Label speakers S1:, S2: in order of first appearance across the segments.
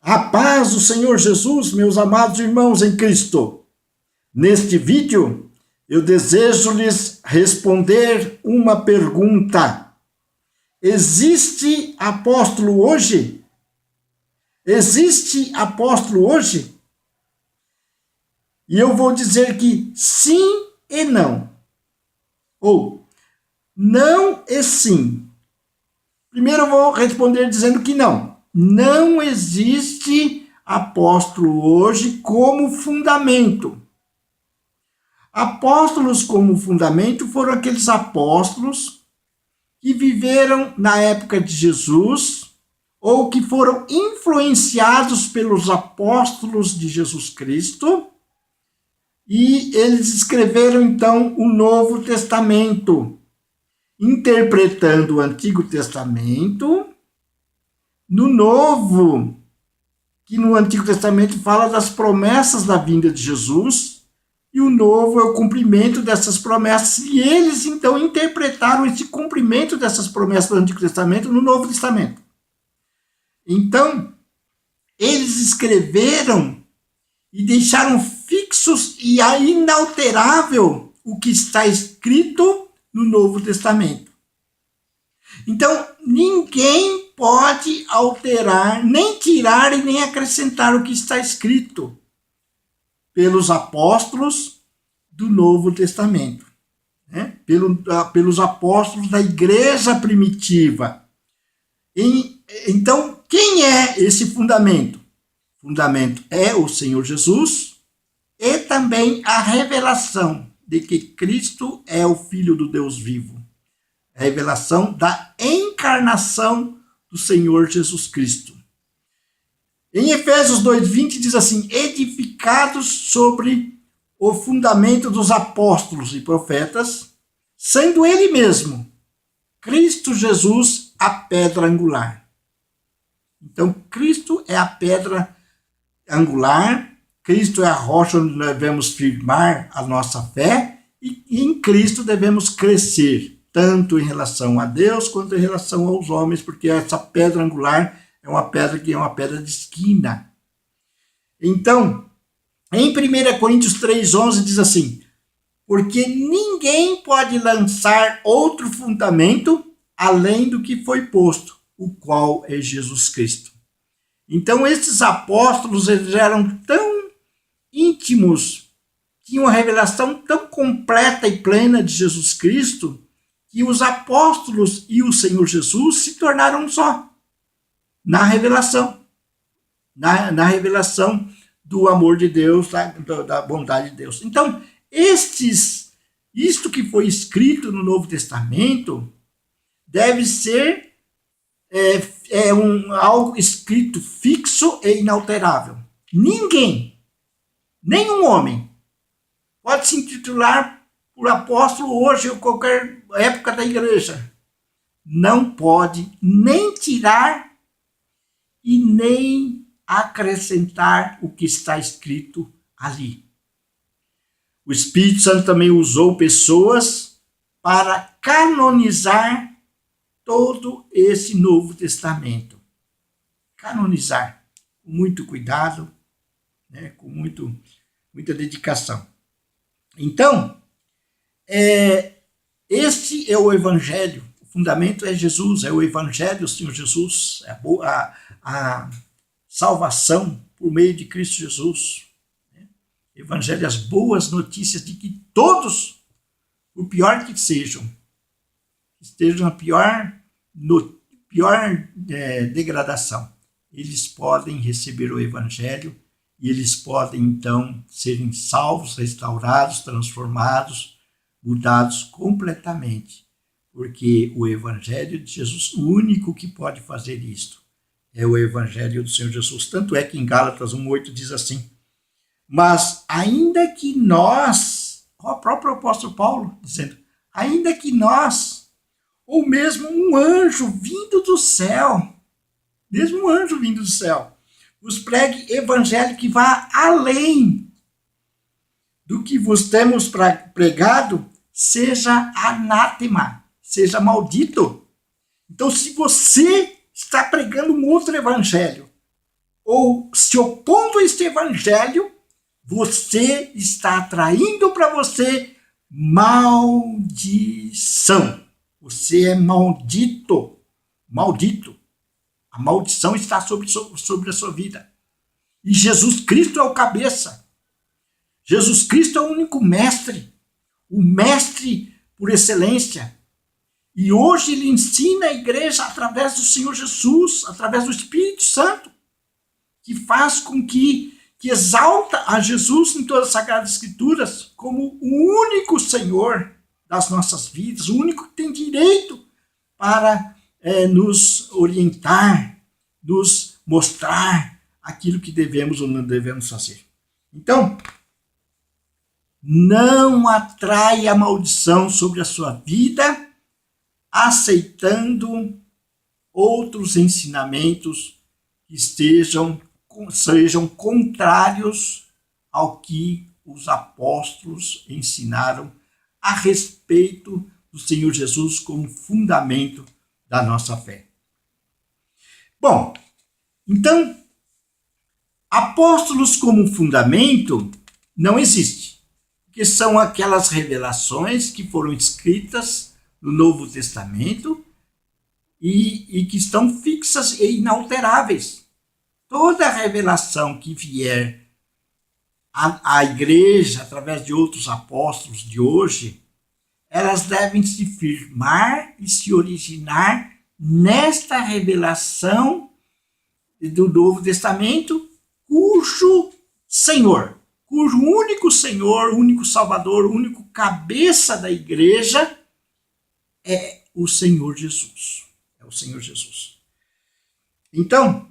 S1: A paz do Senhor Jesus, meus amados irmãos em Cristo. Neste vídeo, eu desejo lhes responder uma pergunta. Existe apóstolo hoje? Existe apóstolo hoje? E eu vou dizer que sim e não. Ou não e sim. Primeiro eu vou responder dizendo que não. Não existe apóstolo hoje como fundamento. Apóstolos como fundamento foram aqueles apóstolos que viveram na época de Jesus ou que foram influenciados pelos apóstolos de Jesus Cristo e eles escreveram então o Novo Testamento, interpretando o Antigo Testamento no Novo, que no Antigo Testamento fala das promessas da vinda de Jesus, e o Novo é o cumprimento dessas promessas, e eles então interpretaram esse cumprimento dessas promessas do Antigo Testamento no Novo Testamento. Então, eles escreveram e deixaram fixos e inalterável o que está escrito no Novo Testamento. Então, ninguém pode alterar, nem tirar e nem acrescentar o que está escrito pelos apóstolos do Novo Testamento, né? Pelos apóstolos da igreja primitiva. Então, quem é esse fundamento? O fundamento é o Senhor Jesus e também a revelação de que Cristo é o Filho do Deus vivo. A revelação da encarnação do Senhor Jesus Cristo. Em Efésios 2:20 diz assim: edificados sobre o fundamento dos apóstolos e profetas, sendo ele mesmo, Cristo Jesus, a pedra angular. Então, Cristo é a pedra angular, Cristo é a rocha onde nós devemos firmar a nossa fé e em Cristo devemos crescer, tanto em relação a Deus quanto em relação aos homens, porque essa pedra angular é uma pedra que é uma pedra de esquina. Então, em 1 Coríntios 3:11 diz assim: porque ninguém pode lançar outro fundamento além do que foi posto, o qual é Jesus Cristo. Então, esses apóstolos eles eram tão íntimos, tinham uma revelação tão completa e plena de Jesus Cristo, que os apóstolos e o Senhor Jesus se tornaram um só, na revelação, na revelação do amor de Deus, da bondade de Deus. Então, isto que foi escrito no Novo Testamento, deve ser algo escrito fixo e inalterável. Ninguém, nenhum homem, pode se intitular por apóstolo hoje ou qualquer época da igreja. Não pode nem tirar e nem acrescentar o que está escrito ali. O Espírito Santo também usou pessoas para canonizar todo esse Novo Testamento. Canonizar com muito cuidado, né, com muita dedicação. Então, este é o Evangelho, o fundamento é Jesus, é o Evangelho do Senhor Jesus, é a salvação por meio de Cristo Jesus. Né? Evangelho, as boas notícias de que todos, por pior que sejam, estejam na pior degradação, eles podem receber o Evangelho e eles podem então serem salvos, restaurados, transformados, mudados completamente, porque o Evangelho de Jesus, o único que pode fazer isto, é o Evangelho do Senhor Jesus. Tanto é que em Gálatas 1:8 diz assim: mas ainda que nós, o próprio apóstolo Paulo dizendo, ainda que nós, ou mesmo um anjo vindo do céu, vos pregue evangelho que vá além do que vos temos pregado, seja anátema, seja maldito. Então, se você está pregando um outro evangelho, ou se opondo a este evangelho, você está atraindo para você maldição. Você é maldito. Maldito. A maldição está sobre a sua vida. E Jesus Cristo é o cabeça. Jesus Cristo é o único mestre. O mestre por excelência. E hoje ele ensina a igreja através do Senhor Jesus, através do Espírito Santo, que faz com que exalta a Jesus em todas as Sagradas Escrituras como o único Senhor das nossas vidas, o único que tem direito para nos orientar, nos mostrar aquilo que devemos ou não devemos fazer. Então, não atraia a maldição sobre a sua vida, aceitando outros ensinamentos que sejam contrários ao que os apóstolos ensinaram a respeito do Senhor Jesus como fundamento da nossa fé. Bom, então, apóstolos como fundamento não existe, porque são aquelas revelações que foram escritas no Novo Testamento e que estão fixas e inalteráveis. Toda revelação que vier à igreja através de outros apóstolos de hoje, elas devem se firmar e se originar nesta revelação do Novo Testamento, cujo único Senhor, único Salvador, o único cabeça da igreja é o Senhor Jesus. É o Senhor Jesus. Então,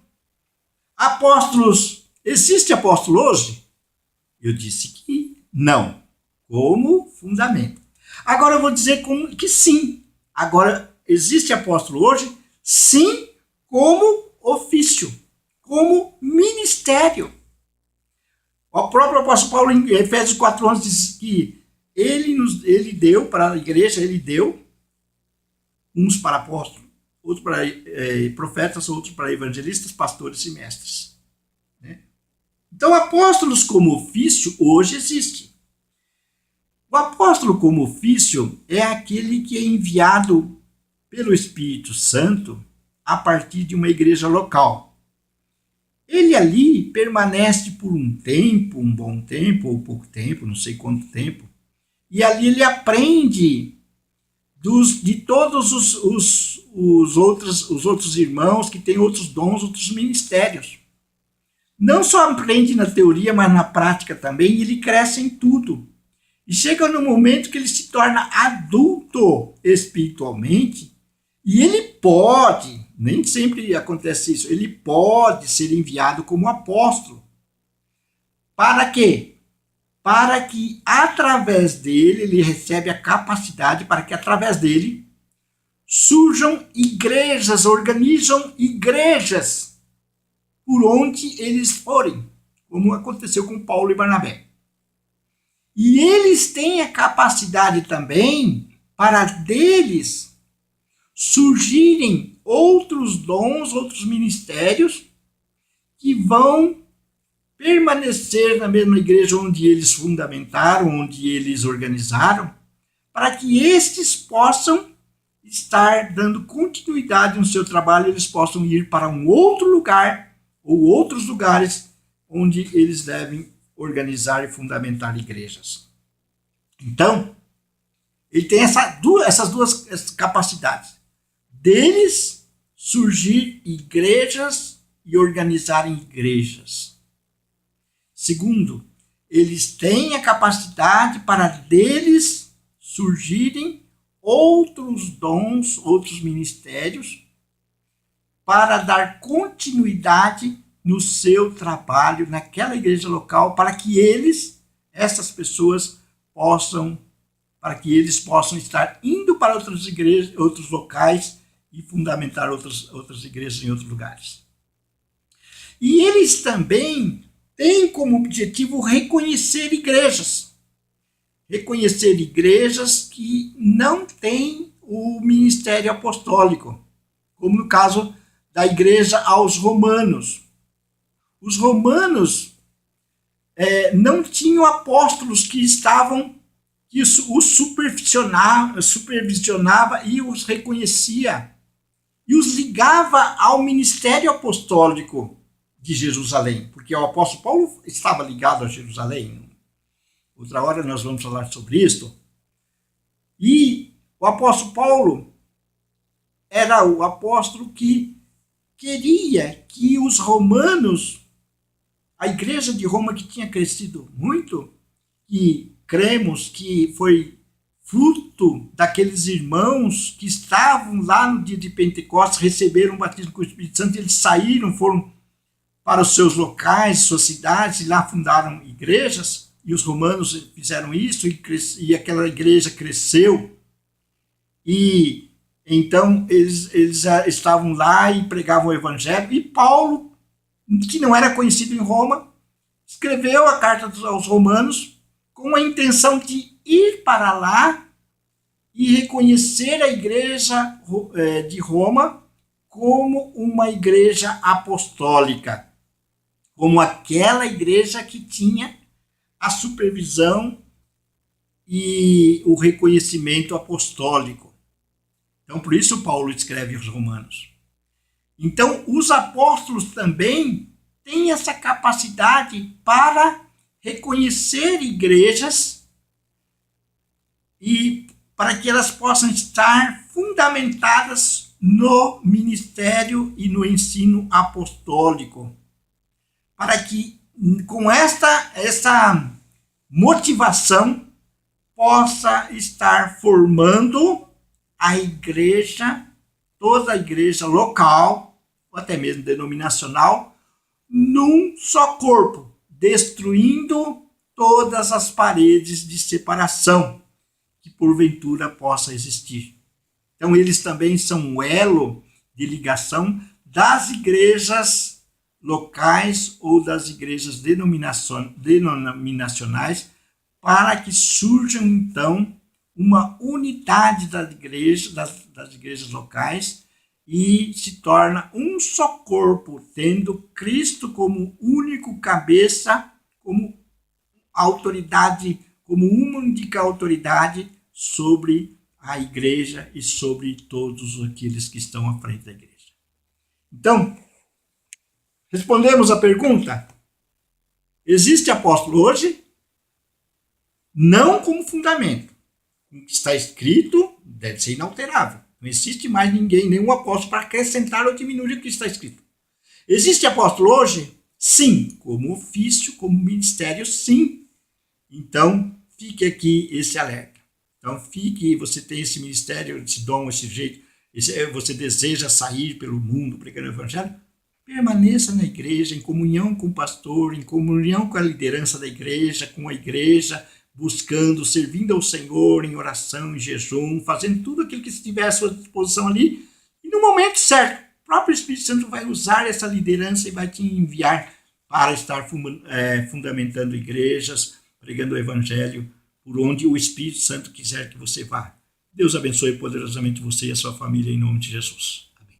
S1: apóstolos, existe apóstolo hoje? Eu disse que não, como fundamento. Agora eu vou dizer que sim. Agora, existe apóstolo hoje? Sim, como ofício, como ministério. O próprio apóstolo Paulo, em Efésios 4:11, diz que ele deu para a igreja, ele deu uns para apóstolos, outros para profetas, outros para evangelistas, pastores e mestres. Né? Então, apóstolos como ofício hoje existe. O apóstolo como ofício é aquele que é enviado pelo Espírito Santo a partir de uma igreja local. Ele ali permanece por um tempo, um bom tempo ou pouco tempo, não sei quanto tempo, e ali ele aprende de todos os outros irmãos que têm outros dons, outros ministérios. Não só aprende na teoria, mas na prática também, e ele cresce em tudo. E chega no momento que ele se torna adulto espiritualmente, e ele pode, nem sempre acontece isso, ele pode ser enviado como apóstolo. Para quê? Para que através dele, ele recebe a capacidade para que através dele surjam igrejas, organizam igrejas por onde eles forem, como aconteceu com Paulo e Barnabé. E eles têm a capacidade também para deles surgirem outros dons, outros ministérios que vão permanecer na mesma igreja onde eles fundamentaram, onde eles organizaram, para que estes possam estar dando continuidade no seu trabalho, eles possam ir para um outro lugar ou outros lugares onde eles devem organizar e fundamentar igrejas. Então, ele tem essas duas capacidades. Deles surgir igrejas e organizarem igrejas. Segundo, eles têm a capacidade para deles surgirem outros dons, outros ministérios, para dar continuidade no seu trabalho naquela igreja local, para que essas pessoas possam estar indo para outras igrejas, outros locais e fundamentar outras igrejas em outros lugares. E eles também têm como objetivo reconhecer igrejas que não têm o ministério apostólico, como no caso da igreja aos Romanos. os romanos não tinham apóstolos que os supervisionava e os reconhecia e os ligava ao ministério apostólico de Jerusalém, porque o apóstolo Paulo estava ligado a Jerusalém. Outra hora nós vamos falar sobre isso. E o apóstolo Paulo era o apóstolo que queria que os romanos, a igreja de Roma que tinha crescido muito, que cremos que foi fruto daqueles irmãos que estavam lá no dia de Pentecostes, receberam o batismo com o Espírito Santo, eles saíram, foram para os seus locais, suas cidades, e lá fundaram igrejas, e os romanos fizeram isso, e aquela igreja cresceu, e então eles estavam lá e pregavam o evangelho, e Paulo, que não era conhecido em Roma, escreveu a carta aos romanos com a intenção de ir para lá e reconhecer a igreja de Roma como uma igreja apostólica, como aquela igreja que tinha a supervisão e o reconhecimento apostólico. Então, por isso Paulo escreve aos Romanos. Então, os apóstolos também têm essa capacidade para reconhecer igrejas e para que elas possam estar fundamentadas no ministério e no ensino apostólico. Para que, com essa motivação, possa estar formando a igreja, toda a igreja local, ou até mesmo denominacional, num só corpo, destruindo todas as paredes de separação que porventura possa existir. Então eles também são um elo de ligação das igrejas locais ou das igrejas denominacionais, para que surjam então uma unidade das igrejas locais e se torna um só corpo, tendo Cristo como único cabeça, como autoridade, como única autoridade sobre a igreja e sobre todos aqueles que estão à frente da igreja. Então, respondemos a pergunta: existe apóstolo hoje? Não como fundamento. O que está escrito deve ser inalterável. Não existe mais ninguém, nenhum apóstolo para acrescentar ou diminuir o que está escrito. Existe apóstolo hoje? Sim. Como ofício, como ministério, sim. Então, fique aqui esse alerta. Então, você tem esse ministério, esse dom, esse jeito, você deseja sair pelo mundo pregando o evangelho, permaneça na igreja, em comunhão com o pastor, em comunhão com a liderança da igreja, com a igreja, buscando, servindo ao Senhor em oração, em jejum, fazendo tudo aquilo que estiver à sua disposição ali, e no momento certo, o próprio Espírito Santo vai usar essa liderança e vai te enviar para estar fundamentando igrejas, pregando o evangelho, por onde o Espírito Santo quiser que você vá. Deus abençoe poderosamente você e a sua família, em nome de Jesus.